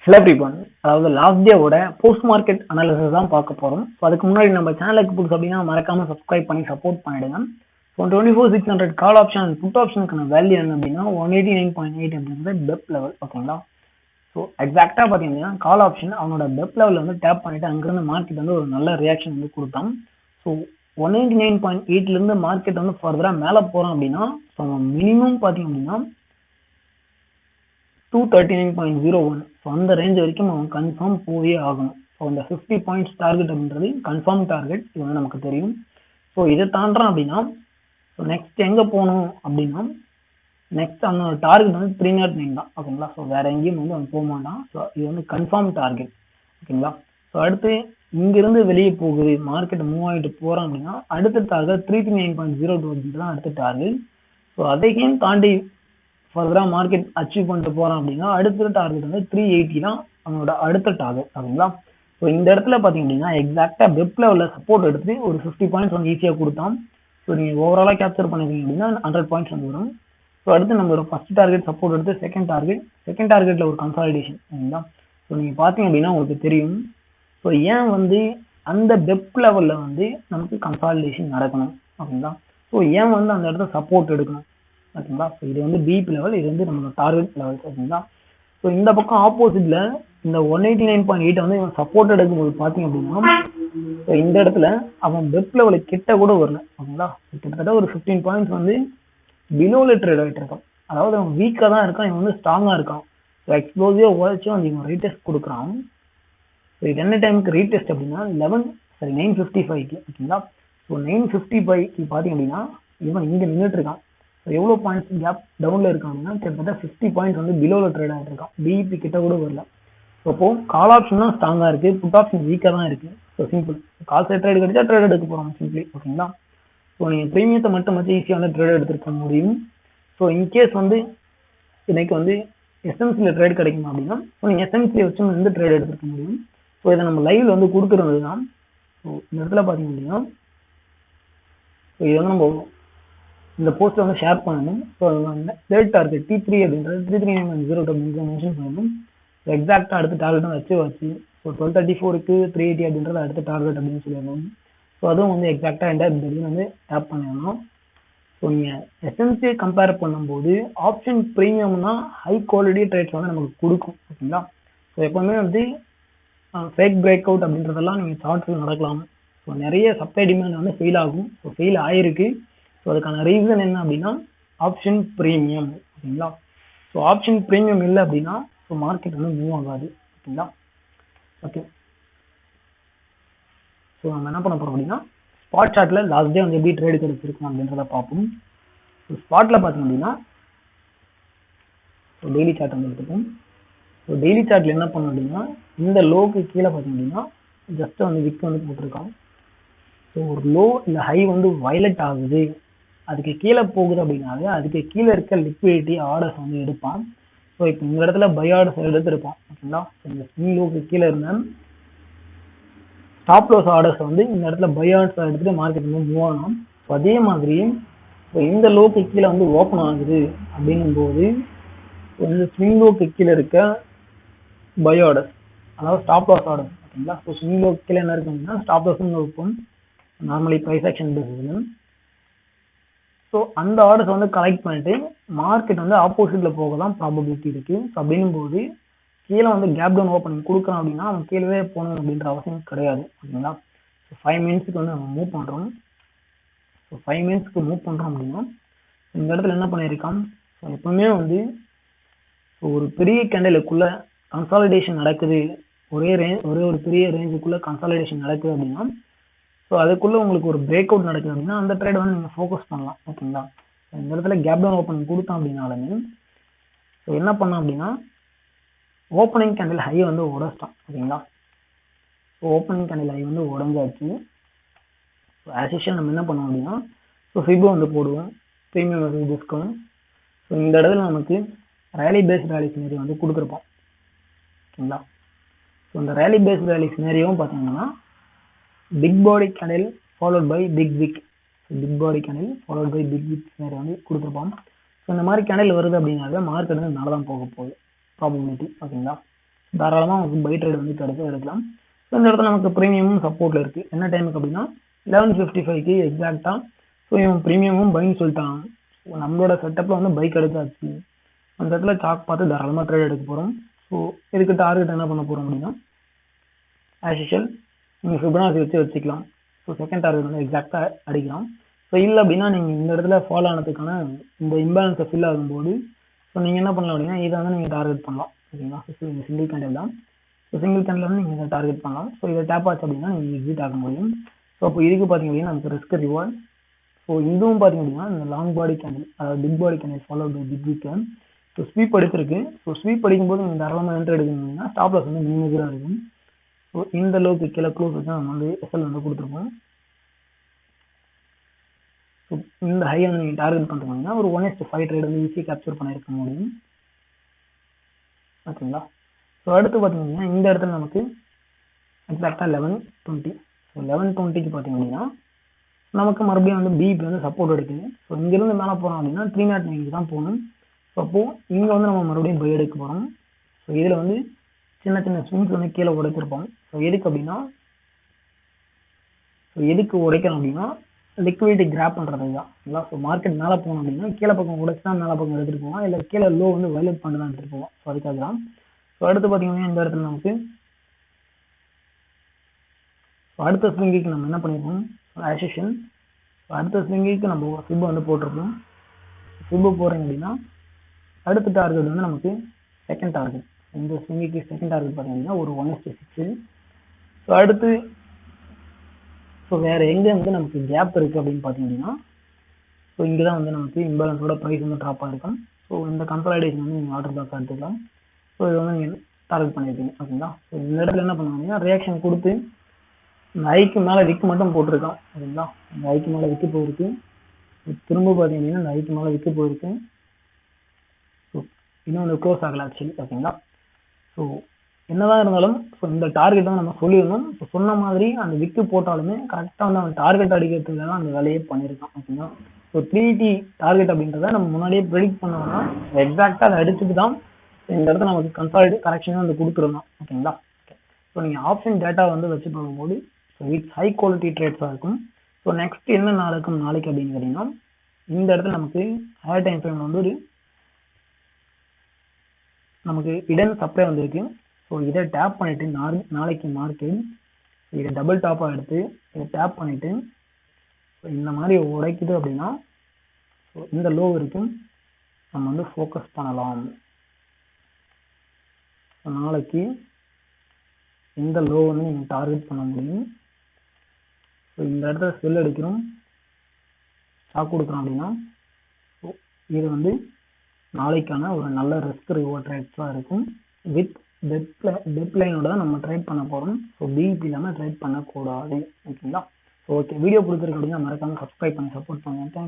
Hello everyone, அதாவது last டேவோட post market analysis தான் பார்க்க போகிறோம். ஸோ அதுக்கு முன்னாடி நம்ம சேனலுக்கு புதுசு அப்படின்னா மறக்காம சப்ஸ்கிரைப் பண்ணி சப்போர்ட் பண்ணிடுங்க. So 24,600 call option and put ஆப்ஷனுக்கான வேல்யூ என்ன அப்படின்னா 189.8 அப்படின்றது பெப் லெவல். ஓகேங்களா? ஸோ எக்ஸாக்டாக பார்த்தீங்கன்னா கால் ஆப்ஷன் அவனோட பெப் லெவலில் வந்து டேப் பண்ணிட்டு அங்கேருந்து மார்க்கெட் வந்து ஒரு நல்ல ரியாக்ஷன் வந்து கொடுத்தான். ஸோ 189.8லேருந்து மார்க்கெட் வந்து ஃபர்தராக மேலே போகிறோம் அப்படின்னா ஸோ மினிமம் பார்த்தீங்க அப்படின்னா 239.01. ஸோ அந்த ரேஞ்ச் வரைக்கும் அவன் கன்ஃபார்ம் போயே ஆகணும். ஸோ அந்த 50 பாயிண்ட்ஸ் டார்கெட் அப்படின்றது கன்ஃபார்ம் டார்கெட், இது வந்து நமக்கு தெரியும். ஸோ இதை தாண்டான் அப்படின்னா ஸோ நெக்ஸ்ட் எங்கே போகணும் அப்படின்னா நெக்ஸ்ட் அவனோட டார்கெட் வந்து 309 தான். ஓகேங்களா? ஸோ வேற எங்கேயும் வந்து அவன் போக மாட்டான். ஸோ இது வந்து கன்ஃபார்ம் டார்கெட். ஓகேங்களா? ஸோ அடுத்து இங்கிருந்து வெளியே போகுது, மார்க்கெட் மூவ் ஆகிட்டு போகிறோம் அப்படின்னா அடுத்த டார்கெட் 339.02 அப்படின்றது தான் அடுத்த டார்கெட். ஸோ அதையும் தாண்டி ஃபர்தரா மார்க்கெட் அச்சீவ் பண்ணிட்டு போறான் அப்படின்னா அடுத்த டார்கெட் வந்து 380 தான் அவனோட அடுத்த டார்கெட். ஓகேங்களா? ஸோ இந்த இடத்துல பாத்தீங்க அப்படின்னா எக்ஸாக்டா வெப் லெவல்ல சப்போர்ட் எடுத்து ஒரு 50 பாயிண்ட்ஸ் வந்து ஈஸியா கொடுத்தான். ஸோ நீங்க ஓவராலா கேப்சர் பண்ணிருக்கீங்க அப்படின்னா 100 பாயிண்ட்ஸ் வந்து வரும். ஸோ அடுத்து நம்மளோட ஃபர்ஸ்ட் டார்கெட் சப்போர்ட் எடுத்து செகண்ட் டார்கெட்ல ஒரு கன்சாலிடேஷன். ஓகேங்களா? ஸோ நீங்க பாத்தீங்க அப்படின்னா உங்களுக்கு தெரியும். ஸோ ஏன் வந்து அந்த வெப் லெவல்ல வந்து நமக்கு கன்சாலிடேஷன் நடக்கணும். ஓகேங்களா? ஸோ ஏன் வந்து அந்த இடத்துல சப்போர்ட் எடுக்கணும். ஓகேங்களா? ஸோ இது வந்து பிபி லெவல், இது வந்து நம்மளோட டார்கெட் லெவல். ஓகேங்களா? ஸோ இந்த பக்கம் ஆப்போசிட்ல இந்த 189.8 வந்து இவன் சப்போர்ட் எடுக்கும்போது பார்த்தீங்க அப்படின்னா ஸோ இந்த இடத்துல அவன் வெப் லெவலுக்கு கிட்ட கூட வரல. ஓகேங்களா? கிட்டத்தட்ட ஒரு 15 பாயிண்ட்ஸ் வந்து பிலோல ட்ரேட் ஆகிட்டு இருக்கான். அதாவது அவன் வீக்காக தான் இருக்கான், இவன் வந்து ஸ்ட்ராங்காக இருக்கான். ஸோ எக்ஸ்ப்ளோசிவாக உழைச்சும் வந்து இவன் ரீடெஸ்ட் கொடுக்குறான். ஸோ இது என்ன டைமுக்கு ரீடெஸ்ட் அப்படின்னா 9:55. ஓகேங்களா? ஸோ 9:55 பார்த்தீங்க அப்படின்னா இவன் இங்கே நின்றுட்டு இருக்கான். எவ்வளோ பாயிண்ட்ஸ் கேப் டவுன்ல இருக்காங்கன்னா கிட்டத்தட்ட 50 பாயிண்ட்ஸ் வந்து பிலோல ட்ரேட் ஆகிட்டு இருக்கான். பிஇபி கிட்ட கூட வரல. அப்போ கால் ஆப்ஷன் தான் ஸ்ட்ராங்கா இருக்கு, புட் ஆப்ஷன் வீக்காக தான் இருக்கு. ஸோ சிம்பிள், கால் சைட் ட்ரேட் கிடைச்சா ட்ரேட் எடுக்க போறோம் சிம்பிளி. ஓகேங்களா? ஸோ நீங்க ப்ரீமியத்தை மட்டும் வச்சு ஈஸியாக வந்து ட்ரேட் எடுத்துருக்க முடியும். ஸோ இன்கேஸ் வந்து இன்னைக்கு வந்து எஸ்எம்சியில் ட்ரேட் கிடைக்கும் அப்படின்னா நீங்க எஸ்எம்சியை வச்சு வந்து ட்ரேட் எடுத்துருக்க முடியும். ஸோ இதை நம்ம லைவ்ல வந்து கொடுக்குறது தான். ஸோ இந்த இடத்துல பார்த்தீங்க அப்படின்னா ஸோ இதை வந்து நம்ம இந்த போஸ்ட்டை வந்து ஷேர் பண்ணணும். ஸோ தேர்ட் டார்கெட் T3 அப்படின்றது 339.02 அப்படின்னு மென்ஷன் பண்ணணும். ஸோ எக்ஸாக்டாக அடுத்த டார்கெட் வந்து வச்சு ஸோ 1234க்கு 380 அப்படின்றது அடுத்த டார்கெட் அப்படின்னு சொல்லிடணும். ஸோ அதுவும் வந்து எக்ஸாக்டாக எந்த இதுலையும் வந்து டேப் பண்ணிடணும். ஸோ நீங்கள் எஸ்என்சியை கம்பேர் பண்ணும்போது ஆப்ஷன் ப்ரீமியம்னா ஹை குவாலிட்டி ட்ரேட்ஸ் வந்து நமக்கு கொடுக்கும். ஓகேங்களா? ஸோ எப்போவுமே வந்து ஃபேக் பிரேக் அவுட் அப்படின்றதெல்லாம் நீங்கள் சார்ட்ஸில் நடக்கலாம். ஸோ நிறைய சப்ளை டிமாண்ட் வந்து ஃபெயில் ஆகும். ஸோ ஃபெயில் ஆயிருக்கு. ஸோ அதுக்கான ரீசன் என்ன அப்படின்னா ஆப்ஷன் ப்ரீமியம். ஓகேங்களா? ஸோ ஆப்ஷன் ப்ரீமியம் இல்லை அப்படின்னா ஸோ மார்க்கெட் வந்து மூவ் ஆகாது. ஓகேங்களா? ஓகே, ஸோ நம்ம என்ன பண்ண போறோம் அப்படின்னா ஸ்பாட் சார்ட்ல லாஸ்ட் டே வந்து எப்படி ட்ரேடு கிடைச்சிருக்கும் அப்படின்றத பார்ப்போம். ஸோ ஸ்பாட்ல பார்த்தோம் அப்படின்னா ஸோ டெய்லி சார்ட் வந்து எடுத்துப்போம். ஸோ டெய்லி சார்ட்ல என்ன பண்ணோம் அப்படின்னா இந்த லோக்கு கீழே பார்த்தோம் அப்படின்னா ஜஸ்ட் வந்து விக் வந்து போட்டிருக்கான். ஸோ ஒரு லோ இந்த ஹை வந்து வயலட் ஆகுது, அதுக்கு கீழே போகுது அப்படின்னாவே அதுக்கு கீழே இருக்க லிக்விடிட்டி ஆர்டர்ஸ் வந்து எடுப்பான். ஸோ இப்போ இந்த இடத்துல பை ஆர்டர்ஸ் எடுத்துருப்பான். ஓகேங்களா? இந்த ஸ்விங் லோக்கு கீழே இருந்த ஸ்டாப் லாஸ் ஆர்டர்ஸ் வந்து இந்த இடத்துல பை ஆர்டர்ஸ் எடுத்துட்டு மார்க்கெட் வந்து மூவ் ஆகணும். ஸோ அதே மாதிரி இப்போ இந்த லோக்கு கீழே வந்து ஓப்பன் ஆகுது அப்படிங்கும் போது இந்த ஸ்விங் லோக்கு கீழே இருக்க பை ஆர்டர்ஸ், அதாவது ஸ்டாப் லாஸ் ஆர்டர்ஸ். ஓகேங்களா? ஸோ ஸ்விங் லோக்கு கீழே என்ன இருக்கு அப்படின்னா ஸ்டாப் லாஸ்ன்னு இருக்கும் நார்மலி ப்ரைஸ் ஆக்ஷன் பேசிஸ்ல. ஸோ அந்த ஆர்டர்ஸ் வந்து கலெக்ட் பண்ணிட்டு மார்க்கெட் வந்து ஆப்போசிட்ல போக தான் ப்ராபபிலிட்டி இருக்கு. ஸோ அப்படின்னும் போது கீழே வந்து கேப் டவுன் ஓப்பனிங் கொடுக்குறான் அப்படின்னா அவன் கீழே போகணும் அப்படின்ற அவசியம் கிடையாது. ஓகேங்களா? ஸோ 5 மினிட்ஸ்க்கு வந்து நம்ம மூவ் பண்றோம். ஸோ 5 மினிட்ஸ்க்கு மூவ் பண்றோம் அப்படின்னா இந்த இடத்துல என்ன பண்ணியிருக்கான், ஸோ எப்பவுமே வந்து ஒரு பெரிய கேண்டலுக்குள்ள கன்சாலிடேஷன் நடக்குது, ஒரே ஒரு பெரிய ரேஞ்சுக்குள்ள கன்சாலிடேஷன் நடக்குது அப்படின்னா ஸோ அதுக்குள்ள உங்களுக்கு ஒரு பிரேக் அவுட் நடக்குது அப்படின்னா அந்த ட்ரேட் வந்து நீங்கள் ஃபோக்கஸ் பண்ணலாம். ஓகேங்களா? இந்த இடத்துல கேப் டவுன் ஓப்பனிங் கொடுத்தோம் அப்படின்னாலுமே ஸோ என்ன பண்ணோம் அப்படின்னா ஓப்பனிங் கேண்டில் ஹை வந்து உடச்சிட்டான். ஓகேங்களா? ஸோ ஓப்பனிங் கேண்டில் ஹை வந்து உடஞ்சாச்சு. ஸோ ஆஸ் யூஷுவல் நம்ம என்ன பண்ணோம் அப்படின்னா ஸோ ஃபிபோ வந்து போடுவோம், ப்ரீமியம் வர்சஸ் டிஸ்கவுண்ட். ஸோ இந்த இடத்துல நமக்கு ரேலி பேஸ்ட் ரேலி சினேரியோ வந்து கொடுத்துருப்போம். ஓகேங்களா? ஸோ இந்த ரேலி பேஸ்ட் ரேலி சினேரியோவும் பார்த்தீங்கன்னா big body candle followed by big wick, big body candle followed by big wick scenario வந்து கொடுத்துருப்போம். ஸோ இந்த மாதிரி கேண்டில் வருது அப்படின்னாலே மார்க்கெட் வந்து நல்லா தான் போக போகுது ப்ராபபிலிட்டி. ஓகேங்களா? தாராளமாக உங்களுக்கு பை ட்ரேட் வந்து கிடைச்சா எடுக்கலாம். ஸோ இந்த இடத்துல நமக்கு ப்ரீமியமும் சப்போர்ட்டில் இருக்குது. என்ன டைமுக்கு அப்படின்னா 11:55க்கு எக்ஸாக்டாக. ஸோ இவன் ப்ரீமியமும் பைன்னு சொல்லிட்டான். ஸோ நம்மளோட செட்டப்பில் வந்து பை கிடைச்சாச்சு. அந்த இடத்துல சாக் பார்த்து தாராளமாக ட்ரேட் எடுக்க போகிறோம். ஸோ இதுக்கு டார்கெட் என்ன பண்ண போகிறோம் அப்படின்னா ஆஸ் யூஷுவல் நீங்கள் ஃபிபனாசி வச்சுக்கலாம். ஸோ செகண்ட் டார்கெட் வந்து எக்ஸாக்டாக அடிக்கலாம். ஸோ இல்லை அப்படின்னா நீங்கள் இந்த இடத்துல ஃபாலோ ஆனதுக்கான இந்த இம்பேலன்ஸை ஃபில் ஆகும்போது ஸோ நீங்கள் என்ன பண்ணலாம் அப்படின்னா இதை வந்து நீங்கள் டார்கெட் பண்ணலாம். ஓகேங்களா? ஸோ இந்த சிங்கிள் கேண்டில் தான். ஸோ சிங்கிள் கேண்டில் வந்து நீங்கள் இதை டார்கெட் பண்ணலாம். ஸோ இதை டேப் ஆச்சு அப்படின்னா நீங்கள் எக்ஸிட் ஆக முடியும். ஸோ அப்போ இதுக்கு பார்த்தீங்க அப்படின்னா நமக்கு ரிஸ்க் ரிவார்ட். ஸோ இதுவும் பார்த்தீங்க அப்படின்னா இந்த லாங் பாடி கேண்டில், அதாவது big body candle follow by big வீக்கன். ஸோ ஸ்வீப் எடுத்திருக்கு. ஸோ ஸ்வீப் அடிக்கும்போது நீங்கள் தாராளமாக என்ட்ரு எடுக்கணும்னா ஸ்டாப் லாஸ் வந்து மினிமேஜராக இருக்கும். ஸோ இந்த அளவுக்கு கீழே க்ளோஸ் வச்சு நம்ம வந்து எஸ்எல் வந்து கொடுத்துருப்போம். ஸோ இந்த ஹை வந்து நீங்கள் டார்கெட் பண்ணுறீங்கன்னா ஒரு 1:5 ட்ரேட் வந்து ஈஸியாக கேப்சர் பண்ணியிருக்க முடியும். ஓகேங்களா? ஸோ அடுத்து பார்த்தீங்கன்னா இந்த இடத்துல நமக்கு எக்ஸாக்டாக 11:20. ஸோ 11:20க்கு பார்த்தீங்க அப்படின்னா நமக்கு மறுபடியும் வந்து பிபி வந்து சப்போர்ட் எடுக்குது. ஸோ இங்கேருந்து மேலே போகிறோம் அப்படின்னா 309க்கு தான் போகணும். ஸோ அப்போது இங்கே வந்து நம்ம மறுபடியும் பை எடுக்க போகிறோம். ஸோ இதில் வந்து சின்ன சின்ன ஸ்விங்ஸ் வந்து கீழே உடைச்சிருப்போம். ஸோ எதுக்கு அப்படின்னா எதுக்கு உடைக்கணும் அப்படின்னா லிக்விடிட்டி கிராப் பண்ணுறது தான். இல்லை ஸோ மார்க்கெட் மேலே போகணும் அப்படின்னா கீழே பக்கம் உடைச்சு தான் மேலே பக்கம் எடுத்துகிட்டு போவோம். இல்லை கீழே லோ வந்து வயலேட் பண்ணி தான் எடுத்துகிட்டு போவோம். ஸோ அதுக்காக தான். ஸோ அடுத்து பார்த்தீங்கன்னா இந்த இடத்துல நமக்கு அடுத்த ஸ்விங்கிக்கு நம்ம என்ன பண்ணியிருப்போம் ஆஷிஷன். அடுத்த ஸ்விங்கிக்கு நம்ம ஃபிப் வந்து போட்டிருப்போம். ஃபிப் போகிறீங்க அப்படின்னா அடுத்த டார்கெட் வந்து நமக்கு செகண்ட் டார்கெட். இந்த ஸ்விங்கிக்கு செகண்ட் டார்கெட் பார்த்தீங்கன்னா ஒரு 1:6. ஸோ அடுத்து ஸோ வேறு எங்கே வந்து நமக்கு கேப் இருக்குது அப்படின்னு பார்த்தீங்கன்னா ஸோ இங்கே தான் வந்து நமக்கு இம்பேலன்ஸோட ப்ரைஸ் வந்து ட்ராப்பாக இருக்கும். ஸோ இந்த கன்சாலிடேஷன் வந்து நீங்கள் ஆர்டர் பேக் எடுத்துக்கலாம். ஸோ இது வந்து நீங்கள் டார்கெட் பண்ணியிருக்கீங்க. ஓகேங்களா? ஸோ இந்த இடத்துல என்ன பண்ணுவாங்கன்னா ரியாக்ஷன் கொடுத்து இந்த ஐக்கு மேலே விக்கு மட்டும் போட்டிருக்கான். ஓகேங்களா? இந்த ஐக்கு மேலே விக்கு போயிருக்கு. திரும்ப பார்த்தீங்கன்னா இந்த ஐக்கு மேலே விக்கு போயிருக்கு. ஸோ இன்னும் வந்து க்ளோஸ் ஆகலை ஆக்சுவலி. ஓகேங்களா? ஸோ என்னதான் இருந்தாலும் ஸோ இந்த டார்கெட் தான் நம்ம சொல்லிடணும். ஸோ சொன்ன மாதிரி அந்த விக்கு போட்டாலுமே கரெக்டாக வந்து அவன் டார்கெட் அடிக்கிறதுக்கு தான் அந்த வேலையே பண்ணியிருக்கான். ஓகேங்களா? ஸோ 3T டார்கெட் அப்படின்றத நம்ம முன்னாடியே ப்ரெடிக்ட் பண்ணோம்னா எக்ஸாக்டாக அதை அடிச்சுட்டு தான் இந்த இடத்துல நமக்கு கன்சாலிடேட் கரெக்ஷன் வந்து கொடுத்துருந்தோம். ஓகேங்களா? ஸோ நீங்கள் ஆப்ஷன் டேட்டா வந்து வச்சு பார்க்கும்போது ஸோ இட்ஸ் ஹை குவாலிட்டி ட்ரேட்ஸாக இருக்கும். ஸோ நெக்ஸ்ட் என்ன நடக்கும் நாளைக்கு அப்படின்னு கேட்டிங்கன்னா இந்த இடத்துல நமக்கு ஹையர் டைம் ஃப்ரேமில் வந்து ஒரு நமக்கு இடன் சப்ளை வந்துருக்கு. ஸோ இதை டேப் பண்ணிவிட்டு நாளைக்கு மார்க்கெட் இதை டபுள் டாப்பாக எடுத்து இதை டேப் பண்ணிவிட்டு ஸோ இந்த மாதிரி உடைக்குது அப்படின்னா ஸோ இந்த லோ வரைக்கும் நம்ம வந்து ஃபோக்கஸ் பண்ணலாம். ஸோ நாளைக்கு இந்த லோ வந்து நீங்கள் டார்கெட் பண்ண முடியும். ஸோ இந்த இடத்துல செல் அடிக்கிறோம் ஸ்டாக் கொடுக்குறோம் அப்படின்னா ஸோ இது வந்து நாளைக்கான ஒரு நல்ல ரிஸ்க் ரிவார்ட் ட்ரேட்ஸாக இருக்கும். வித் டெட் லைனோட தான் நம்ம ட்ரேட் பண்ண போகிறோம். ஸோ பிஇபி இல்லாமல் ட்ரேட் பண்ணக்கூடாது. ஓகேங்களா? ஸோ ஓகே, வீடியோ பிடிச்சிருக்கு அப்படின்னா மறக்காமல் சப்ஸ்கிரைப் பண்ணி சப்போர்ட் பண்ணுங்கள். தேங்க்ஸ்.